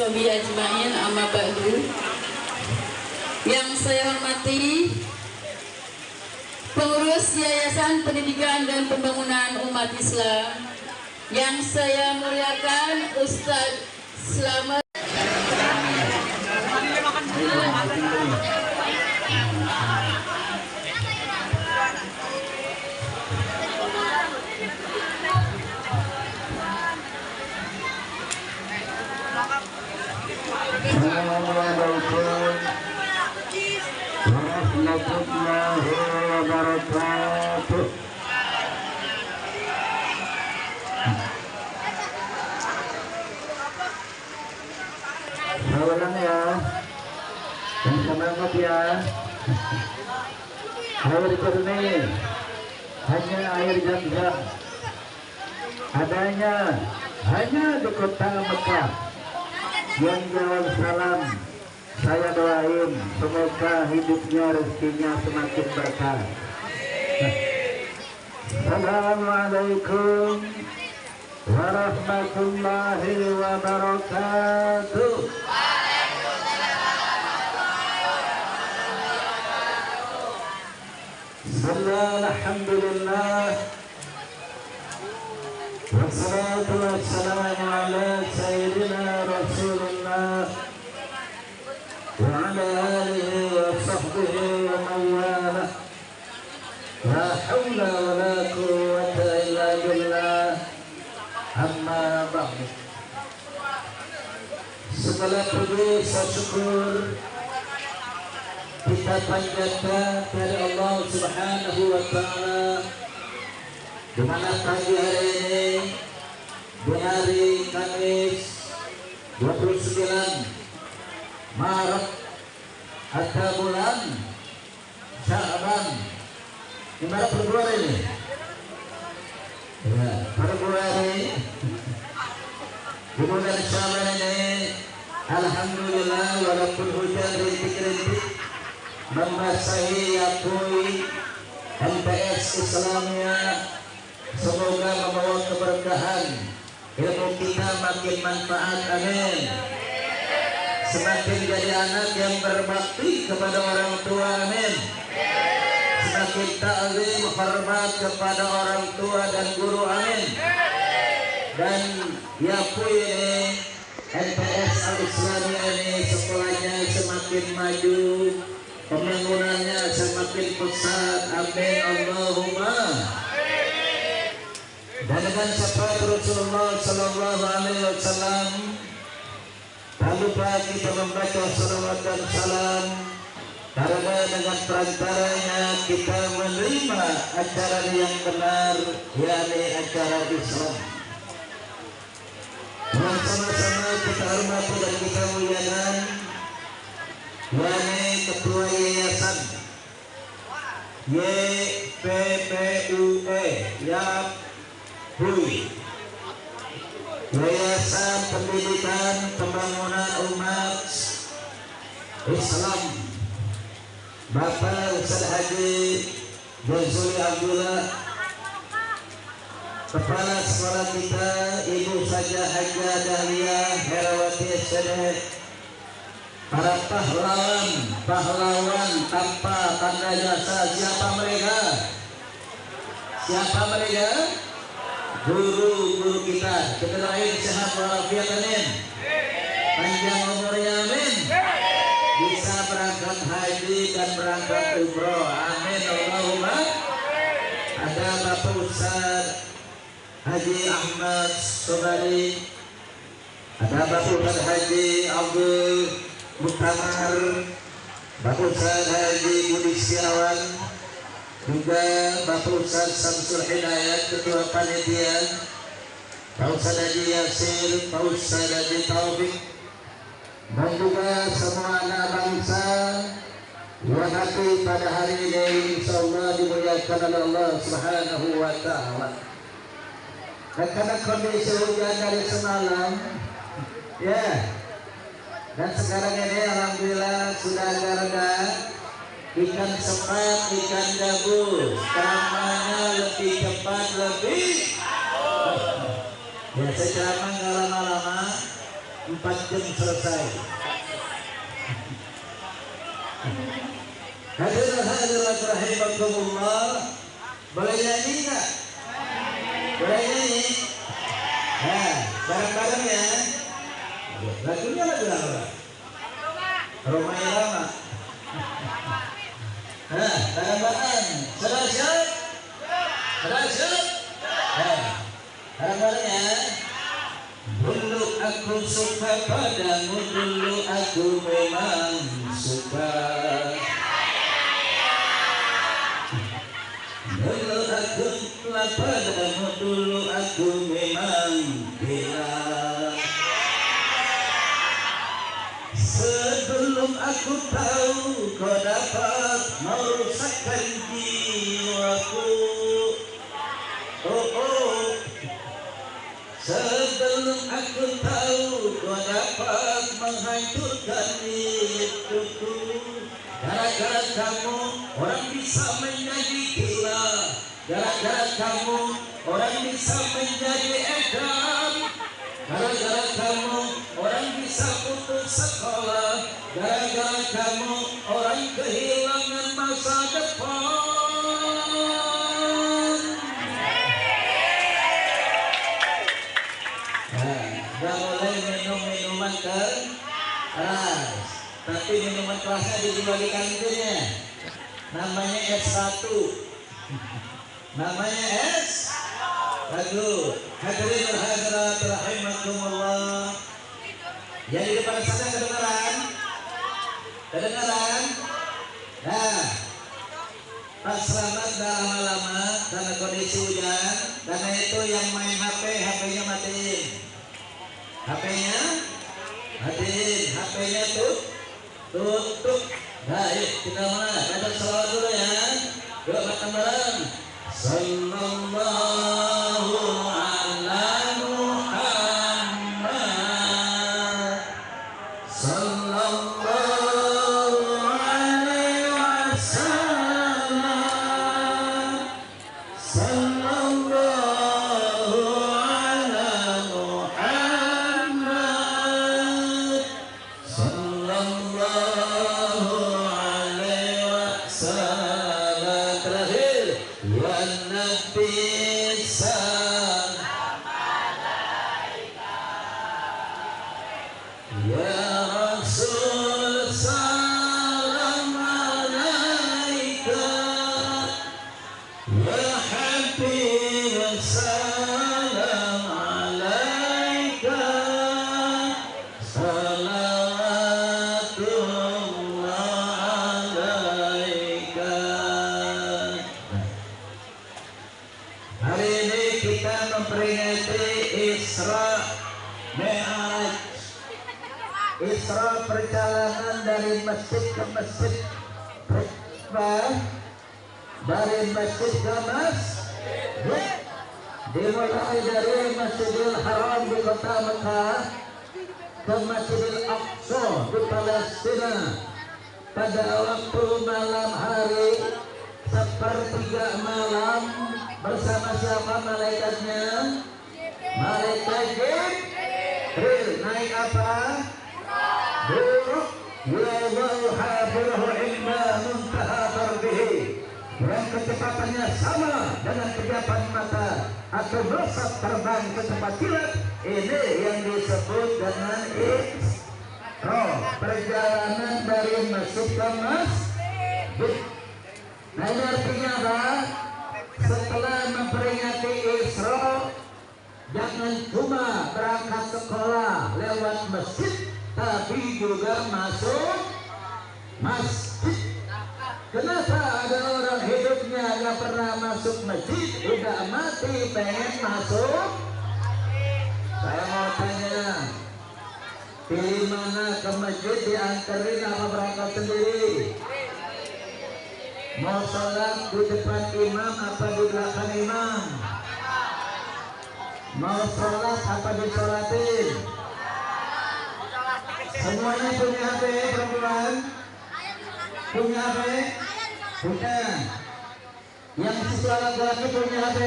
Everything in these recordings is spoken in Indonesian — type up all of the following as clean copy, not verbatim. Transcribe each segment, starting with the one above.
washabihi ajmain, amma ba'du. Yang saya hormati pengurus Yayasan Pendidikan dan Pembangunan Umat Islam, yang saya muliakan Ustadz Slamet. Assalamualaikum warahmatullahi wabarakatuh. Salam ya, dan semangat ya. Air jernih, hanya air Zam-Zam, adanya hanya di kota Mekah. Yang jawab salam, saya doain semoga hidupnya, rezekinya semakin berkah. Assalamualaikum warahmatullahi wabarakatuh. Alhamdulillah, wassalatu wassalamu ala sayyidina Rasulullah wa ala alihi wa sahbihi wa mawala. La hawla wa la quwwata illa billah. Amma ba'du. Segala puji syukur kita panjatkan kepada Allah Subhanahu wa taala, di mana pagi hari ini di hari Kamis 29 Maret atau bulan Sya'ban, di mana Februari ini? Ya, Februari di bulan Sya'ban ini, alhamdulillah, walaupun hujan rintik-rintik membasahi Yakui MTS Islamnya, semoga membawa keberkahan, ilmu kita makin manfaat, amin. Semakin jadi anak yang berbakti kepada orang tua, amin. Semakin ta'zim, hormat kepada orang tua dan guru, amin. Dan Yakui ini, MTS Al-Islamiyah ini, sekolahnya semakin maju, pembangunannya semakin pesat, amin Allahumma. Dan dengan syafaat Rasulullah Sallallahu Alaihi Wasallam, tak lupa kita membaca salawat dan salam, karena dengan perantaranya kita menerima acara yang benar, yakni acara Islam. Yang sama-sama kita hormati dan kita muliakan, yakni Ketua Yayasan YPPUE YAPUI, Yayasan Pendidikan Pembangunan Umat Islam, Bapak Ustaz Haji Jazuli Abdullah, Kepala Sekolah kita Ibu Saja Haja Dahlia Herawati Syedeh, para pahlawan tanpa tanda jasa. Siapa mereka? Siapa mereka? Guru-guru kita. Kita doain sehat walafiat, amin. Panjang umurnya, amin. Bisa berangkat haji dan berangkat umroh, amin Allahumma. Ada Bapak Ustaz Haji Ahmad Sobari, ada Bapak Ustaz Haji Abdul Muktamar, Bapak Ustaz Haji Budi Setiawan, juga Bapak Ustaz Samsul Hidayat, Ketua Panitia, Pak Ustaz Haji Yasir, Pak Ustaz Haji Taufik, dan juga semua anak bangsa yang hati pada hari ini insyaallah dimuliakan oleh Allah Subhanahu wa taala. Dan karena kondisi hujan dari semalam, ya, dan sekarang ini alhamdulillah sudah agak reda. Ikan sepat, ikan gabus, ceramahnya lebih cepat, lebih. Ya, saya ceramah nggak lama-lama. 4 jam selesai. Hadirat rahimakumullah, boleh nyanyi nggak? Boleh nyanyi? Nah, bareng-bareng ya. Lagunya lagu apa? Roma Irama. Nah, bareng-bareng. Sudah siap? Sudah siap? Nah, bareng-bareng ya. Dulu aku suka padamu, dulu aku memang suka. Dulu aku telah padamu, dulu aku memang gila. Sebelum aku tahu kau dapat merusakkan jiwaku. Oh. Sebelum aku tahu kau dapat menghancurkan hidupku. Gara-gara kamu orang bisa menjadi gila. Gara-gara kamu orang bisa menjadi edan. Gara-gara kamu orang bisa putus sekolah. Gara-gara kamu orang kehilangan masa depan. Gak boleh minum minuman keras, tapi minuman kerasnya dijual di kantinnya. Namanya S1. Namanya S. Lagu. Hadirin hadirat rahimakumullah. Yang di depan sana kedengaran? Kedengaran? Nah, Pak Selamat dah lama-lama karena kondisi hujan. Karena itu yang main HP, HP-nya matiin. HP-nya matiin, HP-nya tutup. Nah, yuk kita mana? Kita selawat dulu ya. Yuk makan bareng. Sallallahu ala Muhammad. Sallallahu alaihi wasallam. Sallallahu ala Muhammad. Sallallahu alaihi wasallam. Terakhir, ya Nabi ya Rasul salam alaika, ya Habib salam alaika, salawatullah alaika. Hari ini kita memperingati Isra Mi'raj. Isra perjalanan dari masjid ke masjid, dari masjid ke masjid, dimulai dari Masjidil Haram di kota Mekah ke Masjidil Aqsa di Palestina pada waktu malam hari sepertiga malam bersama siapa malaikatnya? Malaikat Jibril. Naik apa? Buruk. Yang kecepatannya sama dengan kejapan mata atau melesat terbang ke tempat kilat. Ini yang disebut dengan Isra, perjalanan dari masjid ke masjid. Nah, ini artinya apa? Setelah memperingati Isra, jangan cuma berangkat sekolah lewat masjid, tapi juga masuk masjid. Kenapa ada orang hidupnya nggak pernah masuk masjid, udah mati pengen masuk? Saya mau tanya, pilih mana ke masjid, dianterin apa berangkat sendiri? Mau sholat di depan imam apa di belakang imam? Mau sholat apa disolatin? Semuanya punya HP perempuan? Punya HP? Punya. Yang siswa laki-laki punya HP?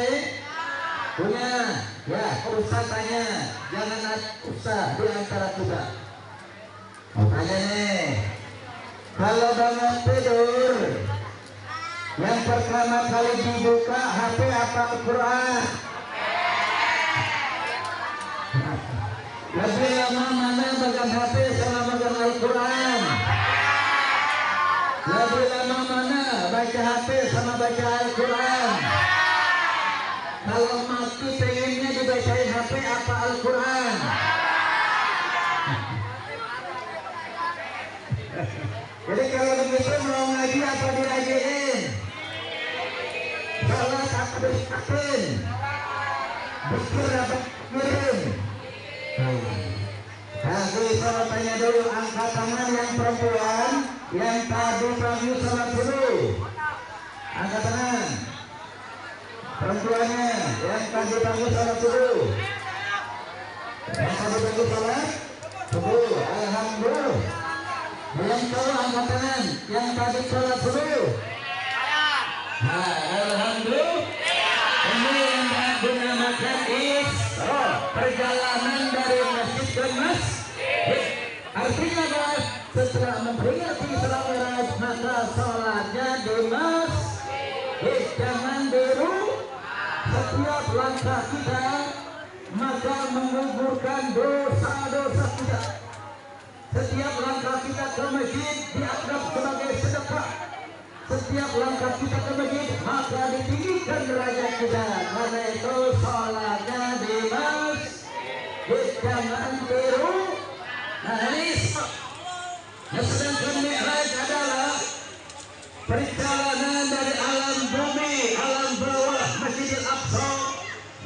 Punya. Ya, Ustaz tanya. Jangan usah di antara kita. Mau tanya nih. Kalau bangun tidur, yang pertama kali dibuka HP apa Al-Quran? Lebih lama mana pegang HP sama pegang Al-Quran? Lebih lama mana baca HP sama baca Al-Quran? Kalau mati pengennya dibacain HP apa Al-Quran? Jadi kalau begitu mau ngaji apa dirajiin? Salat apa disiapin? Pikir apa kirim? Jadi kalau tanya dulu angkat tangan yang perempuan yang tadi pagi salat subuh. Angkat tangan. Perempuannya yang tadi pagi salat subuh. Yang tadi pagi salat subuh. Alhamdulillah. Belum tahu angkat tangan yang tadi salat subuh. Alhamdulillah. Ini yang dinamakan perjalanan dari masjid ke masjid. Artinya apa? Setelah memperingati salat Mi'raj maka salatnya di masjid. Jangan biru. Setiap langkah kita maka menggugurkan dosa-dosa kita. Setiap langkah kita ke masjid dianggap sebagai sedekah. Setiap langkah kita ke masjid maka ditinggikan derajat kita. Karena itu salatnya di masjid. Jangan tiru. Nah ini sedangkan Mi'raj adalah perjalanan dari alam bumi, alam bawah Masjidil Aqsa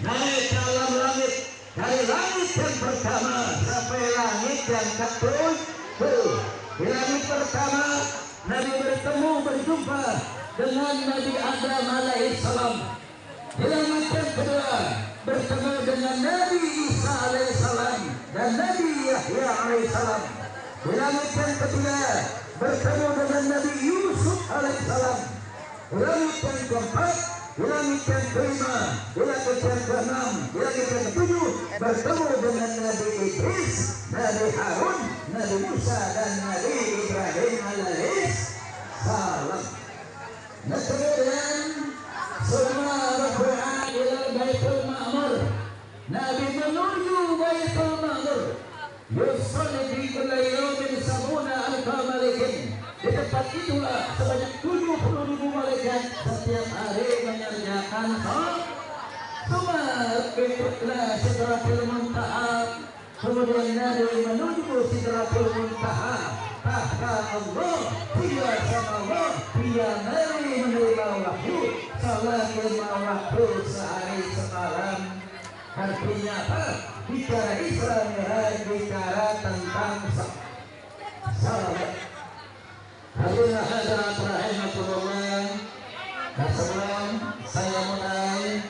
naik ke alam langit. Dari langit yang pertama sampai langit yang ke-7. Di langit pertama Nabi berjumpa dengan Nabi Adam alaihissalam. Di langit yang kedua bertemu dengan Nabi Isa alaihissalam dan Nabi Yahya alaihissalam. Di langit yang ketiga bertemu dengan Nabi Yusuf alaihissalam. Di langit yang keempat, di langit yang kelima, di langit yang keenam, di langit yang ketujuh bertemu dengan Nabi Idris, Nabi Harun, Nabi Musa dan Nabi Ibrahim alaihissalam. Nah kemudian semua rombongan ila Baitul Ma'mur. Nabi menuju Baitul Ma'mur. Yusalli fi kulli yawmin sab'una alfa malakin. Di tempat itulah sebanyak 70.000 malaikat setiap hari mengerjakan salat. Berikutlah Sidratul Muntaha. Kemudian Nabi menuju Sidratul Muntaha. Tahta Allah, dia sama Allah, dia Nabi menerima wahyu. Salat 5 waktu sehari semalam. Artinya apa? Bicara Isra Mi'raj, bicara tentang salat. Hadirin hadirat rahimakumullah. Dan sebelum saya mulai,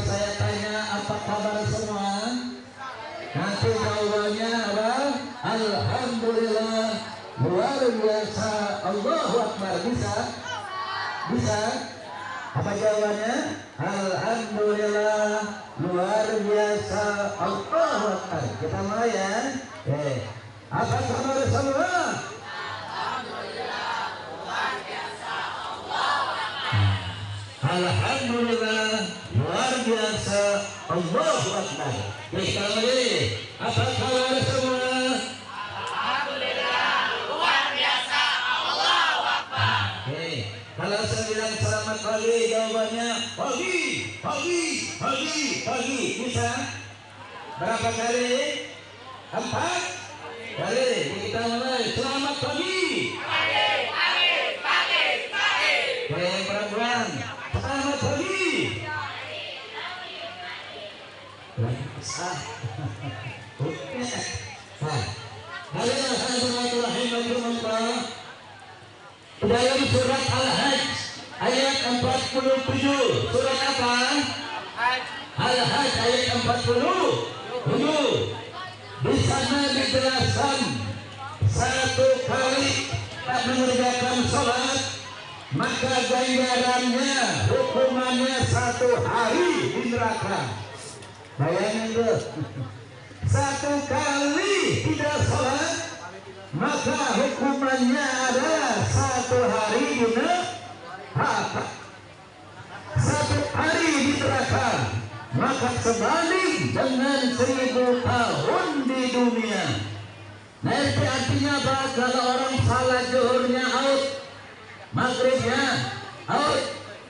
saya tanya apa kabar semua? Nanti jawabannya apa? Alhamdulillah, luar biasa, Allahu Akbar. Bisa? Apa jawabannya? Alhamdulillah, luar biasa, Allahu Akbar. Kita mulai ya. Apa kabar semua? Alhamdulillah, luar biasa, Allahu Akbar. Alhamdulillah, luar biasa, Allahu Akbar. Kita mulai. Apa kabar semua? Alhamdulillah, luar biasa, Allahu Akbar. Kalau saya bilang selamat pagi, jawabannya pagi. Bisa? Berapa kali? 4 kali. Kita mulai. Selamat pagi. Pagi. Yang perempuan. Selamat pagi. Dalam surat Al-Hajj ayat 47. Surat apa? Al-Hajj ayat 47. Di sana dijelaskan 1 kali tak mengerjakan sholat maka ganjarannya hukumannya 1 hari di neraka. Bayangin tuh, 1 kali tidak sholat maka hukumannya adalah 1 hari di neraka. 1 hari di neraka maka sebanding dengan 1000 tahun di dunia. Nah itu artinya apa? Kalau orang salat zuhurnya out, maghribnya out,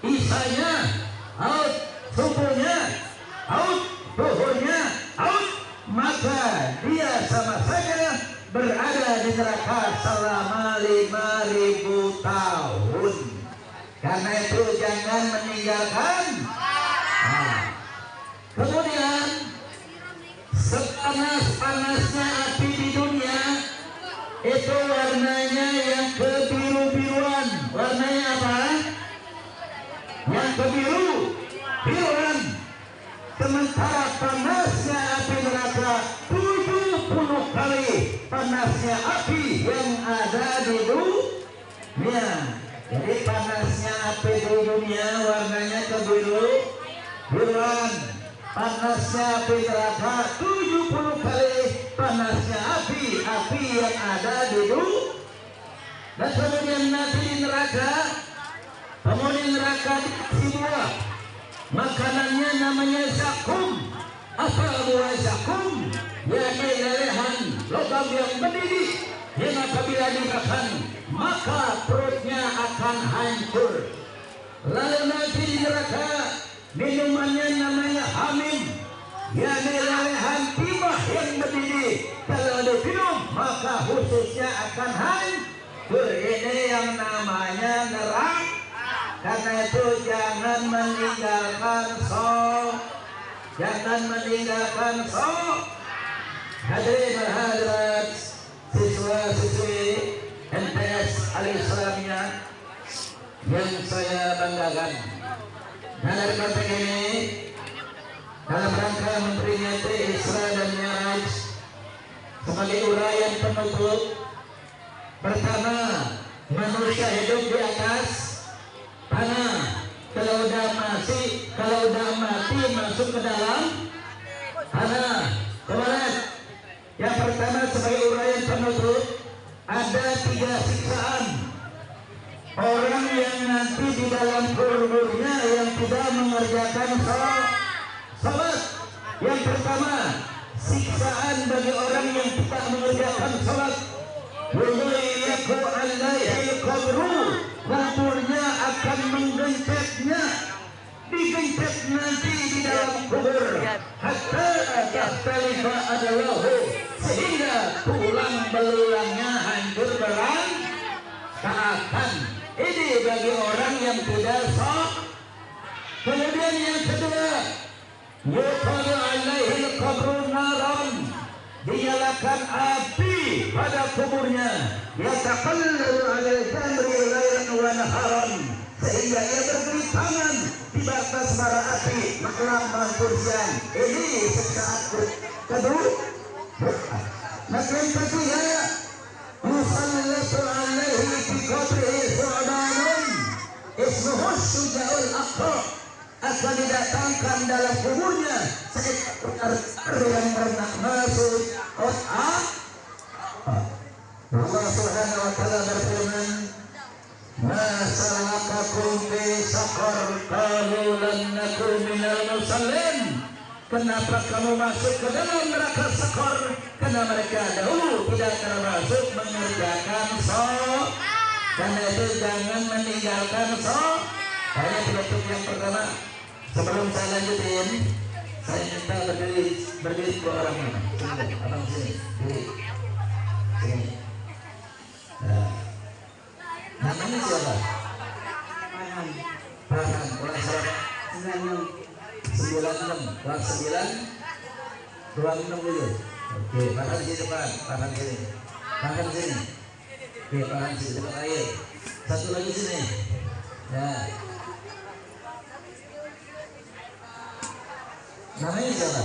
isanya out, subuhnya out, zuhurnya out, maka dia sama saja berada di neraka selama 5000 tahun. Karena itu jangan meninggalkan. Kemudian sepanas-panasnya api di dunia itu warnanya yang kebiru-biruan. Warnanya apa? Yang kebiru-biruan. Sementara panasnya api neraka 70 kali panasnya api yang ada di dunia. Jadi panasnya api di dunia warnanya kebiru-biruan. Panasnya api neraka 70 kali panasnya api yang ada di dunia. Dan kemudian nanti di neraka, penghuni neraka dikasih buah. Makanannya namanya zakum. Apa buah zakum? Yaitu lelehan logam yang mendidih yang apabila dimakan maka perutnya akan hancur. Lalu nanti di neraka minumannya namanya hamim, yaitu lelehan timah yang mendidih. Kalau diminum maka khususnya akan hancur. Ini yang namanya neraka. Karena itu jangan meninggalkan jangan meninggalkan hadirin hadirat siswa-siswi MTS Al-Islamiyah yang saya banggakan. Dan dari konteks ini dalam rangka memperingati Isra dan Mi'raj sebagai uraian penutup, pertama, manusia hidup di atas tanah. Kalau udah mati masuk ke dalam tanah. Kemudian yang pertama sebagai uraian penutup, ada 3 siksaan orang yang nanti di dalam kuburnya yang tidak mengerjakan salat. Yang pertama, siksaan bagi orang yang tidak mengerjakan salat. Yuliyaku alaihi qabru, kuburnya akan menggencetnya, digencet nanti di dalam kubur hatta tahtalifa adalahu, sehingga tulang belulangnya hancur berantakan. Ini bagi orang yang tidak sah. Kemudian yang kedua, yuqadu alaihi qabru naran, dinyalakan api pada kuburnya, yataqallabu alal jamri lailan wa naharan, sehingga ia bergelimpangan di batas bara api malam maupun siang. Ini siksaan kedua. Maka yang ketiga, yusallatu alaihi fi qabrihi su'banun ismuhu syuja'ul aqra, akan didatangkan dalam kuburnya seekor yang bernama Allah Subhanahu wa ta'ala berfirman, ma salakakum fi saqar, qalu lam naku minal musallin. Kenapa kamu masuk ke dalam neraka Saqar? Karena mereka dahulu tidak termasuk mengerjakan salat. Karena itu jangan meninggalkan salat. Hanya penutup yang pertama. Sebelum saya lanjutin, saya minta berdiri 2 orang. Sini, abang sini, sini. Nah, namanya siapa? Farhan. Kelas berapa? 96. Kelas 9 26 dulu. Oke, Farhan di depan. Farhan sini. Farhan sini. Oke, Farhan sini depan air. Satu lagi sini. Ya. Namanya siapa?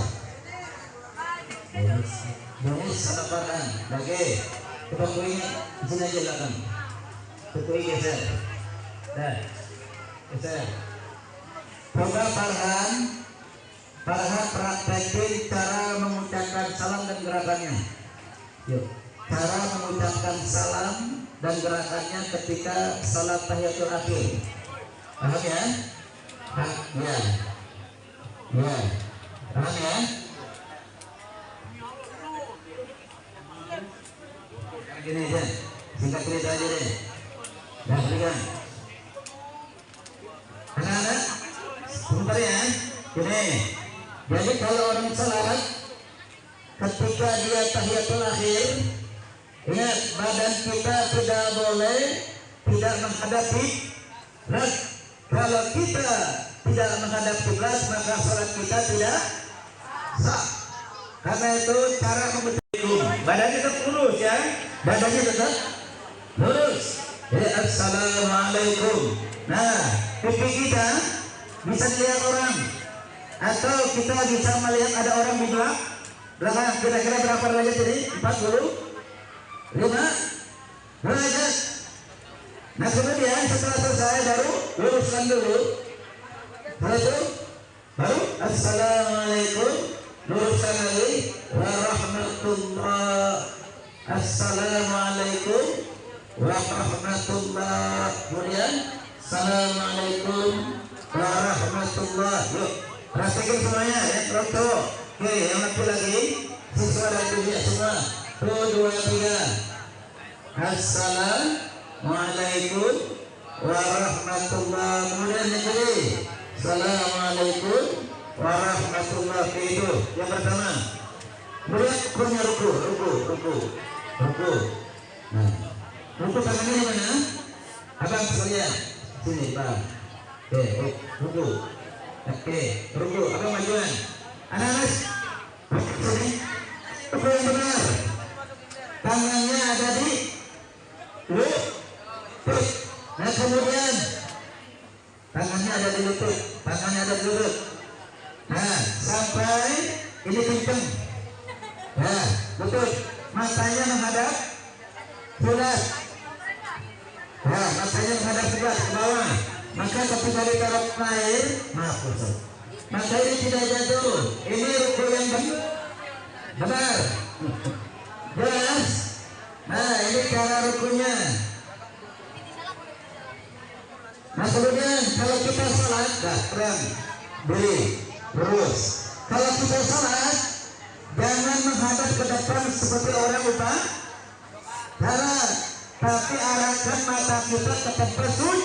Domis sama Farhan. Oke. Tukang kuenya di sini aja belakang. Tukang geser. Dah. Bisa. Coba Farhan praktekin cara mengucapkan salam dan gerakannya. Yuk. Cara mengucapkan salam dan gerakannya ketika salat tahiyatul akhir. Paham ya? Ya. Ya. Paham ya? Gini aja, singkat cerita aja deh. Nah, berikan. Anak-anak, sebentar ya. Gini, jadi kalau orang salat ketika dia tahiyatul akhir, ingat badan kita tidak boleh tidak menghadap kiblat. Kalau kita tidak menghadap kiblat, maka salat kita tidak sah. Karena itu cara badannya tetap lurus ya, badannya tetap lurus. Assalamualaikum. Nah, pipi kita bisa lihat orang, atau kita bisa melihat ada orang di belakang. Kira-kira berapa derajat ini? 45 derajat. Nah kemudian setelah selesai baru luruskan dulu. Setelah itu baru assalamualaikum. Luruskan lagi warahmatullah. Assalamualaikum warahmatullah. Kemudian assalamualaikum warahmatullah. Yuk rasakan semuanya ya, roto. Oke, yang lagi siswa dan juga semua. 1, 2, 3. Assalamualaikum warahmatullah. Kemudian yang kedua, assalamualaikum warahmatullah. Itu yang pertama. Kemudian punya ruku. Nah, ruku tangannya di mana? Abang sekalian, sini Pak. Oke, ruku. Oke, ruku. Abang majuan. Anak-anak, sini. Ruku yang benar. Tangannya ada di lutut. Nah kemudian tangannya ada di lutut, Nah sampai ini kenceng. Nah lutut, matanya menghadap kiblat. Nah matanya menghadap kiblat ke bawah. Maka ketika ditaruh air, maka ini tidak jatuh. Ini ruku yang benar. Jelas? Nah ini cara rukunya. Nah kemudian kalau kita salat, beri terus. Kalau kita salat, jangan menghadap ke depan seperti orang lupa salat, tapi arahkan mata kita ke tempat sujud.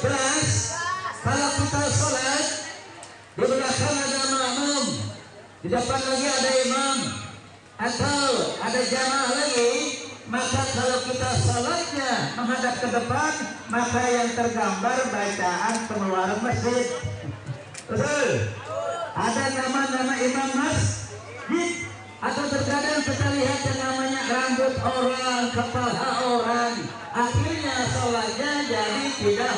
Jelas? Kalau kita salat, di belakang ada makmum, di depan lagi ada imam, atau ada jamaah lagi, maka kalau kita salatnya menghadap ke depan, maka yang tergambar bacaan pengeluaran masjid. Betul? Ada nama-nama imam masjid, atau terkadang kita lihat yang namanya rambut orang, kepala orang, akhirnya salatnya jadi tidak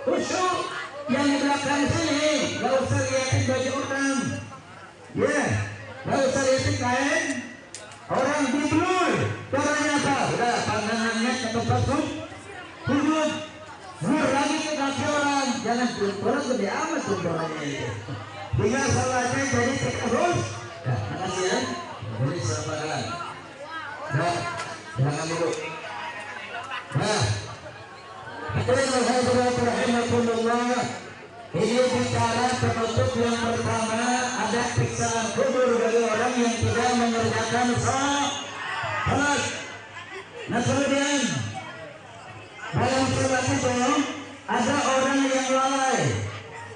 khusyuk. Yang di belakang sini gak usah lihatin baju orang, ya, gak usah lihatin kain orang di blur. Caranya apa? Udah pandangannya ke tempat sujud, blur lagi ke kaki orang. Jangan orang gede amat tunturannya itu, tinggal salatnya jadi tidak khusyuk. Ya, makasih ya. Jadi sabaran. Nah, jangan dulu. Nah, ini bicara penutup yang pertama, ada siksaan kubur bagi orang yang tidak mengerjakan salat. Nah kemudian dalam salat itu ada orang yang lalai,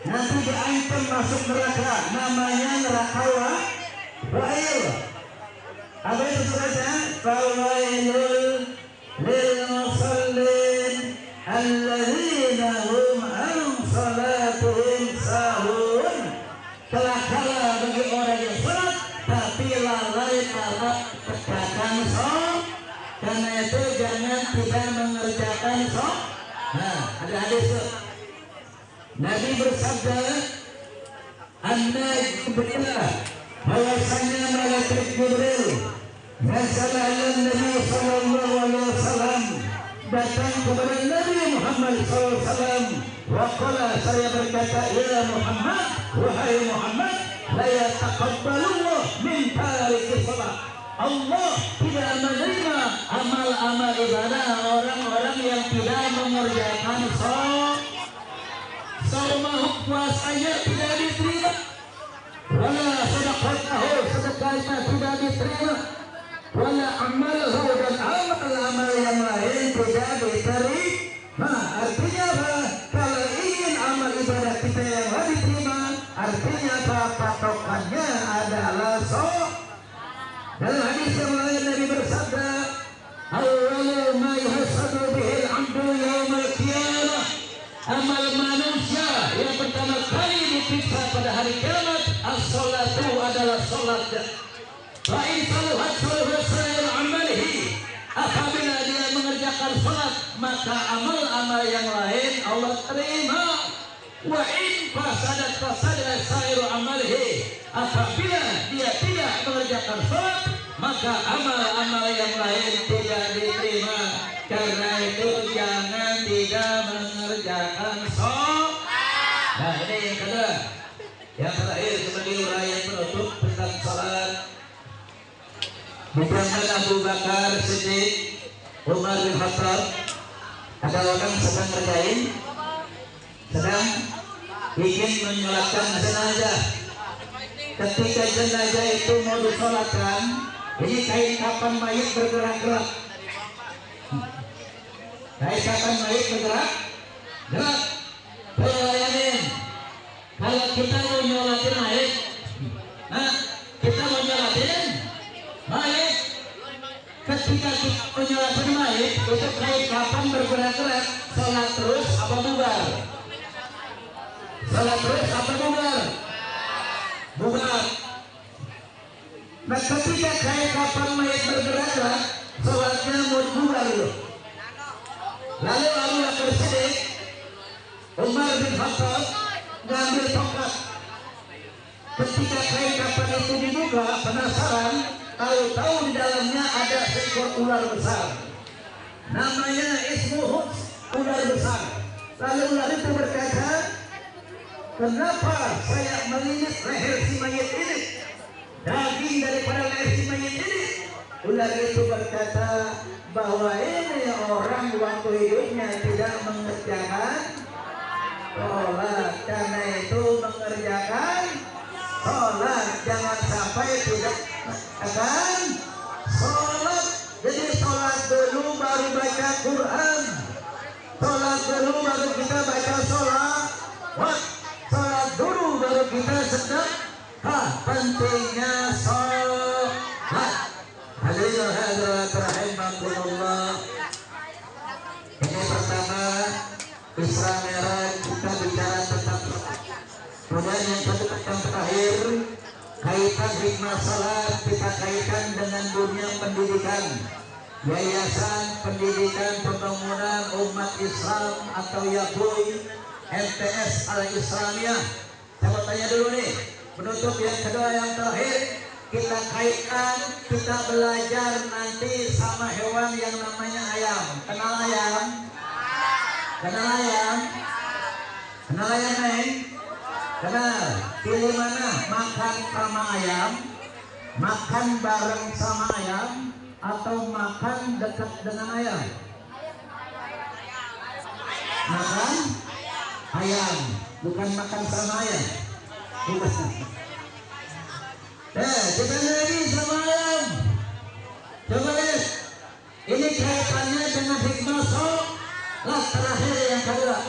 nanti diancam masuk neraka, namanya neraka wa'il. Apa itu saja? Fawailul lil musallin alladzina hum an salatihim sahun. Celaka bagi orang yang salat tapi lalai pada kerjakan salat. Karena itu jangan tidak mengerjakan salat. Nah, ada hadis Nabi bersabda, Anna Jibril, bahwasanya malaikat Jibril Nabi Sallallahu Alaihi Wasallam datang kepada Nabi SAW. Waqala, saya berkata, ya Muhammad, wahai Muhammad, la yataqabbalullah min tariki salat. Allah tidak menerima amal-amal ibadah orang-orang yang tidak mengerjakan salat. Saumah puasanya tidak diterima, wala sedekahnya sedekahnya tidak diterima, wala amalahu dan amal-amal yang lain tidak diterima. Artinya apa? Kalau ingin amal ibadah kita yang diterima, artinya apa? Patokannya adalah salat. Dalam hadis yang lain Nabi bersabda, awwalu ma yuhasabu bihil 'abdu yaumal qiyamah, amal manusia yang pertama kali diperiksa pada hari kiamat as-salatu adalah salatnya. Wa in saluhat saluhat sa'ir amalihi, apabila dia mengerjakan salat maka amal-amal yang lain Allah terima. Wa in fasadat sa'ir amalihi, apabila dia tidak mengerjakan salat maka amal-amal yang lain tidak diterima. Karena itu jangan tidak mengerjakan salat. Nah, ini yang kedua. Yang terakhir sebagai uraian penutup tentang salat. Di zaman Abu Bakar Siddiq, Umar bin Khattab, ada orang sedang ngerjain, sedang ingin menyolatkan jenazah. Ketika jenazah itu mau disolatkan, ini kain kapan mayat bergerak-gerak. Kain kapan mayat bergerak? Gerak. Bayangin, kalau kita mau nyolatin mayat, nah kita mau nyolatin mayat, ketika kita mau nyolatin mayat, itu kain kapan bergerak-gerak, sholat terus apa bubar? Sholat terus apa bubar? Bubar. Nah ketika kain kapan mayat bergerak-gerak, sholatnya mau bubar dulu. Lalu Abu Bakar Siddiq, Umar bin Khattab ngambil tongkat. Ketika kain kapan itu dibuka, penasaran, tahu-tahu di dalamnya ada seekor ular besar. Namanya Ismuhud, ular besar. Lalu ular itu berkata, kenapa saya melilit leher si mayat ini? Daging daripada leher si mayat ini. Ular itu berkata bahwa ini orang waktu hidupnya tidak mengerjakan sholat, karena itu mengerjakan sholat jangan sampai tidak mengerjakan sholat. Jadi sholat dulu baru baca Quran, sholat dulu baru kita baca sholat, sholat dulu baru kita sedekah. Pentingnya sholat. Hadirin hadirat rahimakumullah. Ini pertama, Isra Mi'raj, kita bicara tentang sholat. Kemudian yang kedua, yang terakhir, kaitan hikmah salat kita kaitkan dengan dunia pendidikan, yayasan pendidikan pembangunan umat Islam atau YAPUI, MTS Al-Islamiyah. Saya mau tanya dulu nih, penutup yang kedua yang terakhir, kita kaitkan, kita belajar nanti sama hewan yang namanya ayam. Kenal ayam? Kenal ayam? Kenal ayam, Neng? Kenal. Pilih mana? Makan sama ayam, makan bareng sama ayam, atau makan dekat dengan ayam? Makan ayam, bukan makan sama ayam. Bukan. Kita lagi sama ayam. Coba lihat. Ini kaitannya dengan hikmah sholat. Terakhir yang kedua.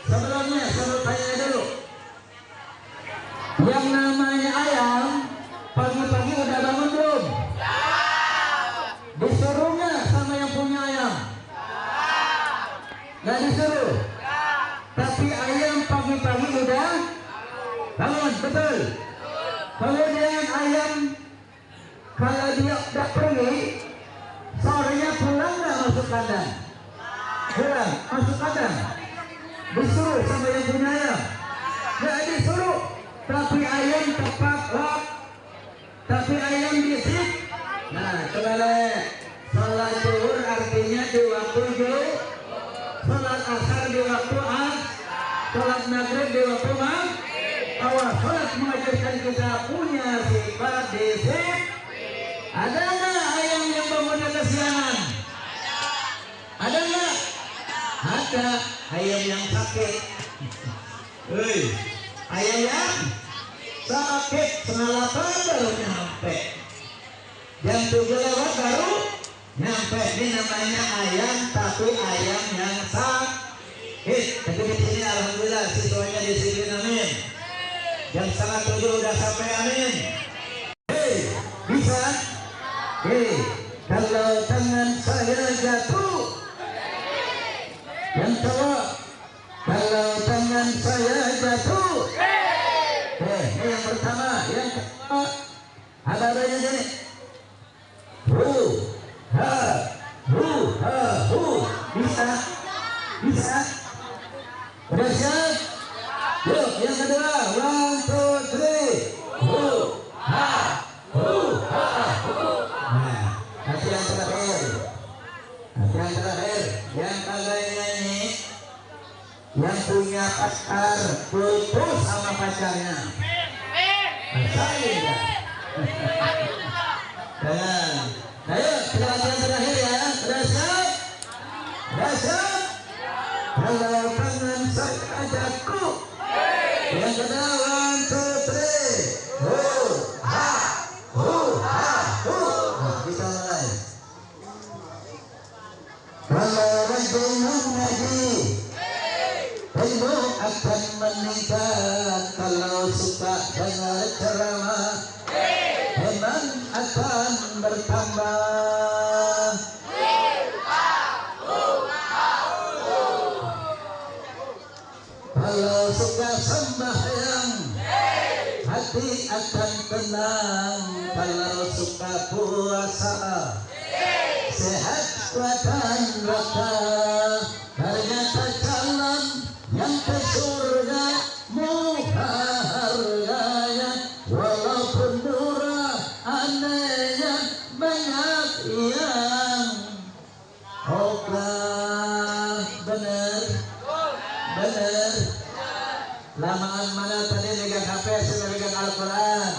Sebelumnya saya mau tanya dulu. Yang namanya ayam pagi-pagi udah bangun belum? Disuruhnya sama yang punya ayam? Gak disuruh. Tapi ayam pagi-pagi udah bangun, betul? Kemudian ayam kalau dia udah pergi, sorenya pulang nggak masuk kandang? Pulang, masuk kandang. Disuruh sama yang punya ayam? Nggak disuruh. Tapi ayam tepat lock. Tapi ayam disip. Nah, coba lihat. Sholat zuhur artinya di waktu zuhur. Sholat asar Dewa Pemang. Bahwa sholat mengajarkan kita punya sifat disiplin. Ada nggak ayam yang bangunnya kesiangan? Ada nggak? Ada ayam yang sakit. Hei, ayam yang sakit setengah 8 baru nyampe. Jam 7 lewat baru nyampe. Ini namanya ayam, tapi ayam yang sakit. Tapi di sini alhamdulillah siswanya disiplin, amin. Jam setengah 7 udah sampai, amin. Hei, bisa? Hei, kalau tangan saya jatuh, yang cowok, kalau tangan saya jatuh, ini yang pertama, yang kedua, ada-adanya gini. Bisa? Bisa? Udah siap? Yuk, yang kedua, 1, 2, 3. Nah, nanti yang terakhir. Yang kagak nyanyi, yang punya pacar putus sama pacarnya. Rasain ya. Jangan. Ayo, kita latihan terakhir ya. Sudah siap? Sudah siap? Kalau tangan saya jatuh, yang kedua 1, 2, 3. Nah, kita mulai. Kalau rajin mengaji, ilmu akan meningkat. Kalau suka dengar ceramah, iman akan bertambah. Kalau suka sembahyang, hati akan tenang. Kalau suka puasa, sehat badan rata. Ternyata jalan yang ke surga muka harganya. Walaupun murah anehnya banyak yang ogah. Bener. Lamaan mana tadi megang HP sudah megang Al-Quran.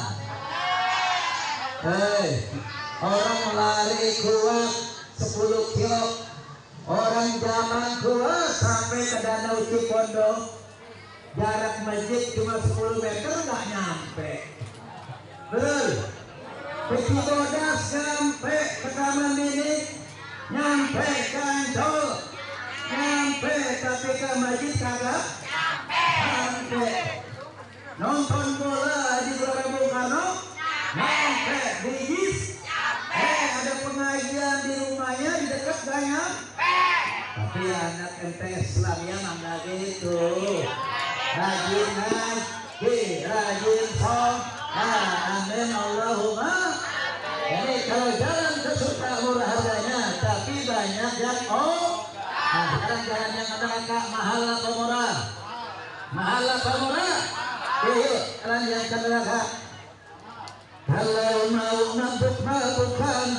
Hei, orang lari kuat 10 kilo, orang jalan kuat sampai ke Danau Cipondo, jarak masjid cuma 10 meter nggak nyampe. Betul? Ke Cibodas sampai ke Taman Mini, nyampe ke Ancol, nyampe, tapi ke masjid kagak sampai. Nonton bola di Gelora Bung Karno, nyampe. Di JIS, ada pengajian di rumahnya di dekat banyak. Tapi anak MTS Islamnya nggak gitu. Rajin ngaji, rajin sholat. Amin Allahumma. Jadi kalau jalan ke surga murah harganya, tapi banyak yang sekarang jalan yang ada mahal apa murah? Mahal apa murah? Yuk, jalan yang ke neraka. Kalau mau mabuk-mabukan,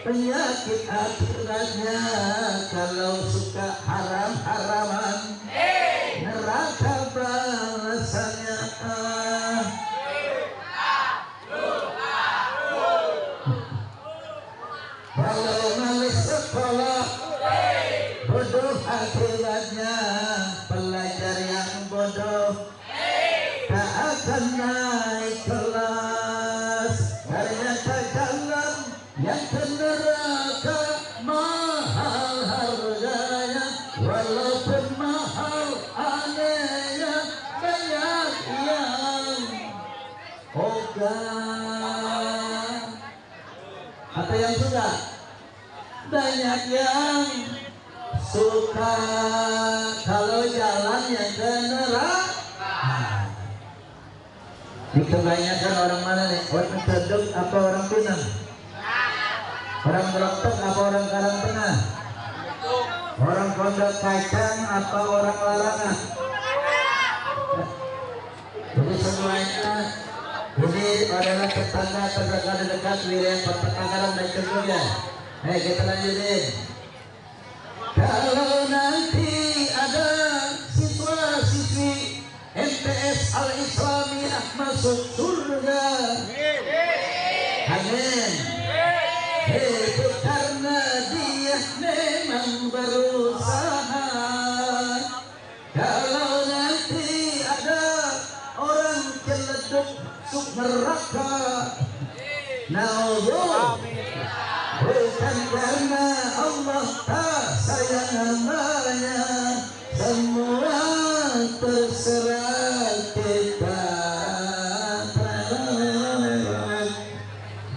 penyakit akhiratnya. Kalau suka haram-haraman, neraka balasannya. Kalau males sekolah, bodoh akhiratnya. Pelajar yang bodoh tak akan naik kelas. Ternyata jalan yang ke neraka mahal harganya. Walaupun mahal anehnya banyak yang ogah. Apa yang suka? Banyak yang suka. Kalau jalan yang ke neraka. Ini kebanyakan orang mana nih? Orang Ceduk apa orang Pinang? Orang Geloktok apa orang Karangtengah? Orang Pondok Kacang apa orang Larangan? Jadi semuanya ini adalah tetangga terdekat wilayah pertengkaran dan Ceduk ya. Kita lanjutin. Kalau nanti ada siswa-siswi al-Islamiyah masuk surga. Amin. Itu karena dia memang berusaha. Kalau nanti ada orang celeduk masuk neraka, naudzubillah, bukan karena Allah tak sayang hambanya, semua terserah kita.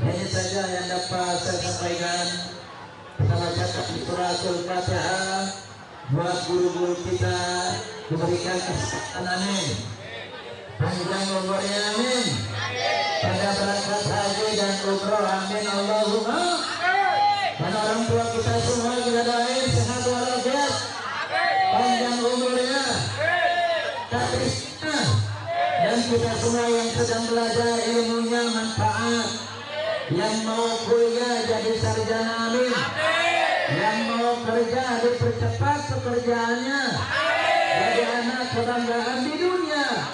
Ini saja yang dapat saya sampaikan. Kita bacakan surah Al-Fatihah buat guru-guru kita, diberikan kesehatan. Amin. Panjang umurnya, amin. Pada berangkat haji dan umroh, amin. Allahumma. Dan orang tua kita semua kita doain sehat walafiat, panjang umurnya, karisma, dan kita semua yang sedang belajar ilmunya manfaat. Yang mau kuliah jadi sarjana, amin. Yang mau kerja dipercepat pekerjaannya, jadi anak kebanggaan di dunia.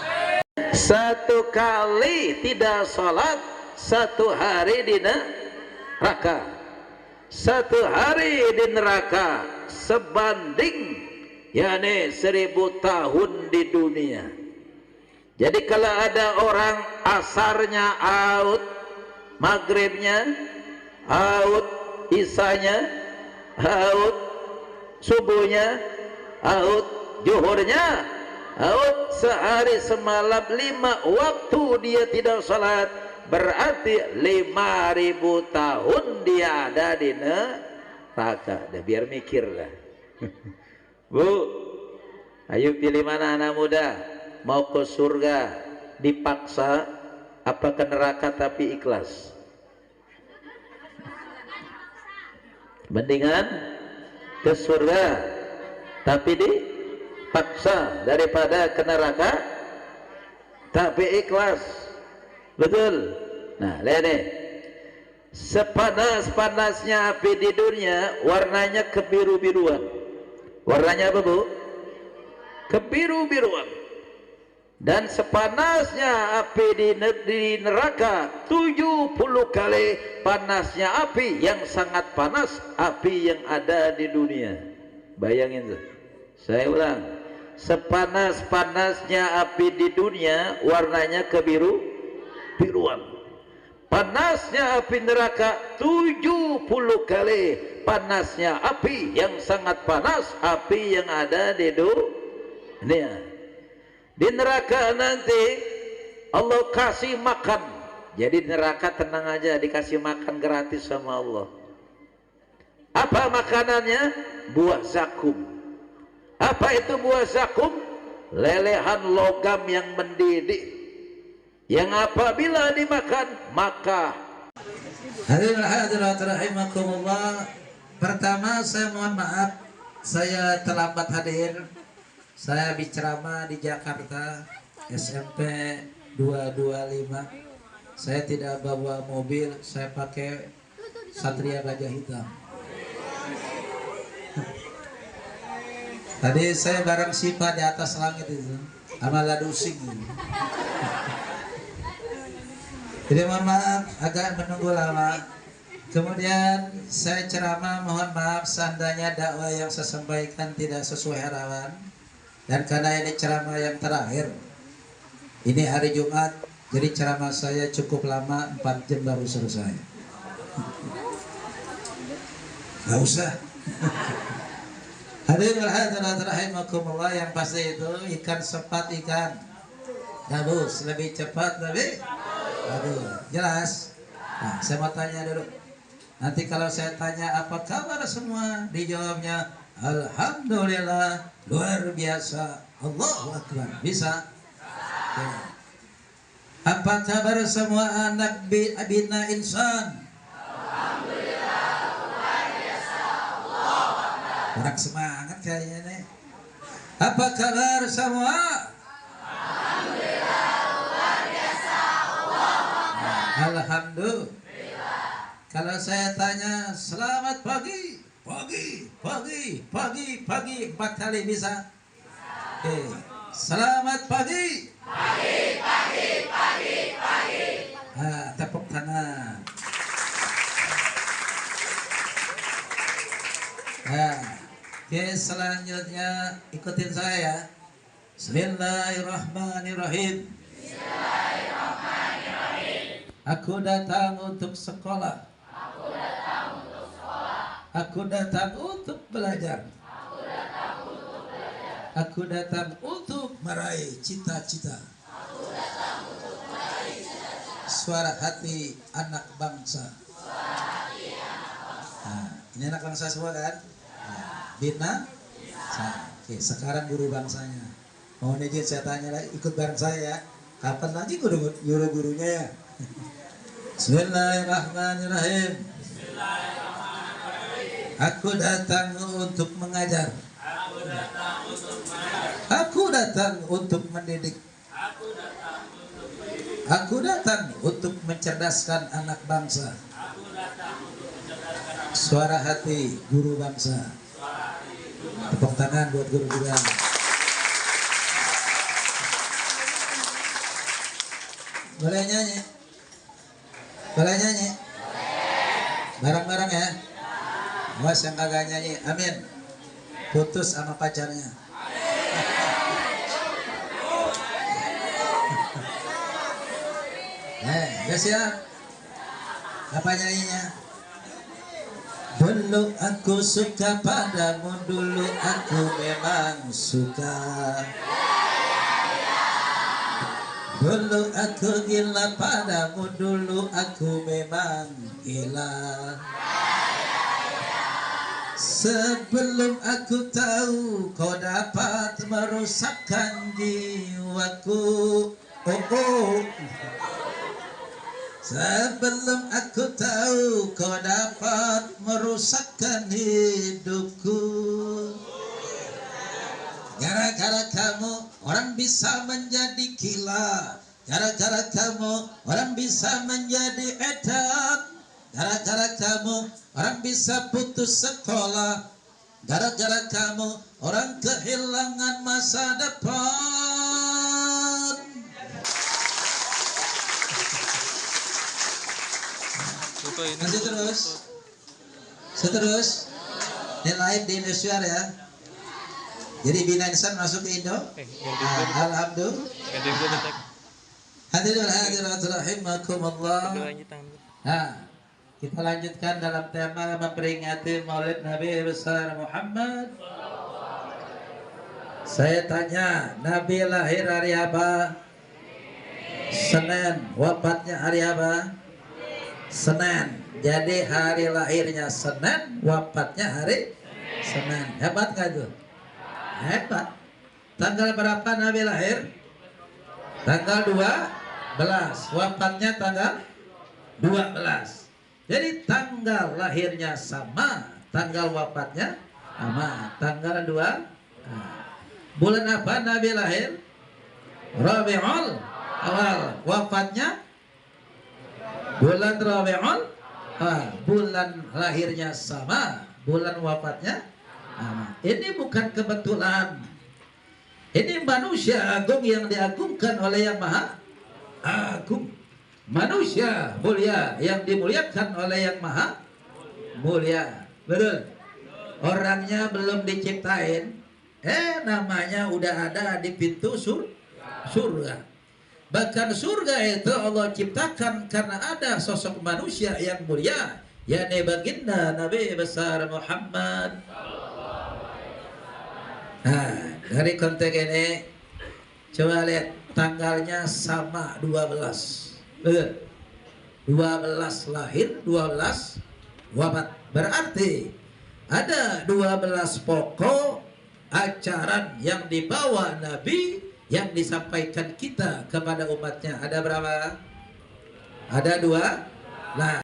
Satu kali tidak sholat, satu hari di neraka. Satu hari di neraka sebanding yakni 1000 tahun di dunia. Jadi kalau ada orang asarnya out, maghribnya out, isanya out, subuhnya out, zuhurnya out, sehari semalam 5 waktu dia tidak sholat, berarti 5000 tahun dia ada di neraka. Dah biar mikir dah. Bu, ayo pilih mana anak muda? Mau ke surga dipaksa apa ke neraka tapi ikhlas? Mendingan ke surga tapi dipaksa daripada ke neraka tapi ikhlas. Betul. Nah, lihat nih. Sepanas-panasnya api di dunia, warnanya kebiru-biruan. Warnanya apa, Bu? Kebiru-biruan. Dan sepanasnya api di neraka 70 kali panasnya api yang sangat panas api yang ada di dunia. Bayangin tuh. Saya ulang. Sepanas-panasnya api di dunia, warnanya kebiru-biruan. Panasnya api neraka 70 kali panasnya api yang sangat panas api yang ada di dunia. Di neraka nanti Allah kasih makan. Jadi neraka tenang aja, dikasih makan gratis sama Allah. Apa makanannya? Buah zakum. Apa itu buah zakum? Lelehan logam yang mendidih, yang apabila dimakan maka hadirin rahimakumullah. Pertama saya mohon maaf, saya terlambat hadir. Saya berceramah di Jakarta SMP 225. Saya tidak bawa mobil, saya pakai Satria Gajah Hitam. Tadi saya bareng Sipa di atas langit itu sama Ladusing. Jadi mohon maaf agak menunggu lama. Kemudian saya ceramah, mohon maaf seandainya dakwah yang saya sampaikan tidak sesuai harapan. Dan karena ini ceramah yang terakhir, ini hari Jumat, jadi ceramah saya cukup lama, 4 jam baru selesai. Gak usah. Hadirin rahimakumullah, yang pasti itu ikan sepat ikan gabus lebih cepat lebih. Aduh, jelas. Nah, saya mau tanya dulu. Nanti kalau saya tanya apa kabar semua, dijawabnya alhamdulillah, luar biasa, Allahu Akbar. Bisa? Ya. Apa kabar semua anak bina insan? Alhamdulillah, luar biasa, Allahu Akbar. Kurang semangat kayaknya nih. Apa kabar semua? Alhamdulillah, luar biasa, Allahu Akbar. Alhamdulillah. Kalau saya tanya selamat pagi, pagi 4 kali bisa? Selamat pagi. Tepuk tangan. Oke, selanjutnya ikutin saya ya. Bismillahirrahmanirrahim. Aku datang untuk sekolah. Aku datang untuk belajar. Aku datang untuk meraih cita-cita. Suara hati anak bangsa. Ini anak bangsa semua kan? Bina. Oke, sekarang guru bangsanya. Mohon izin saya tanya lagi, ikut bareng saya ya. Kapan lagi guru-gurunya ya? Bismillahirrahmanirrahim. Aku datang untuk mengajar. Aku datang untuk mendidik. Aku datang untuk mencerdaskan anak bangsa. Suara hati guru bangsa. Tepuk tangan buat guru juga. Boleh nyanyi? Boleh nyanyi? Bareng-bareng ya? Awas yang kagak nyanyi, amin. Putus sama pacarnya. Udah siap? Apa nyanyinya? Dulu aku suka padamu, dulu aku memang suka. Dulu aku gila padamu, dulu aku memang gila. Sebelum aku tahu kau dapat merusakkan jiwaku. Sebelum aku tahu kau dapat merusakkan hidupku. Gara-gara kamu orang bisa menjadi gila. Gara-gara kamu orang bisa menjadi edan. Gara-gara kamu orang bisa putus sekolah. Gara-gara kamu orang kehilangan masa depan. Masih terus. Seterus. Ini live di Indonesia ya. Jadi Bina Insan masuk ke Indo. Alhamdulillah. Hadirin hadirat rahimakumullah. Kita lanjutkan dalam tema memperingati Maulid Nabi besar Muhammad. Saya tanya, Nabi lahir hari apa? Senin. Wafatnya hari apa? Senin. Jadi hari lahirnya Senin, wafatnya hari Senin. Hebat gak tuh? Hebat. Tanggal berapa Nabi lahir? Tanggal 12. Wafatnya tanggal 12. Jadi tanggal lahirnya sama, tanggal wafatnya sama. Tanggal 2. Bulan apa Nabi lahir? Rabiul Awal. Wafatnya bulan Rabiul Awal. Bulan lahirnya sama, bulan wafatnya sama. Ini bukan kebetulan. Ini manusia agung yang diagungkan oleh Yang Maha Agung. Manusia mulia yang dimuliakan oleh Yang Maha Mulia. Betul. Orangnya belum diciptain, namanya udah ada di pintu surga. Bahkan surga itu Allah ciptakan karena ada sosok manusia yang mulia, yakni baginda Nabi besar Muhammad. Dari konteks ini coba lihat tanggalnya sama 12. Betul. 12 lahir, 12 wafat. Berarti ada 12 pokok ajaran yang dibawa Nabi yang disampaikan kita kepada umatnya. Ada berapa? Ada 2. Nah,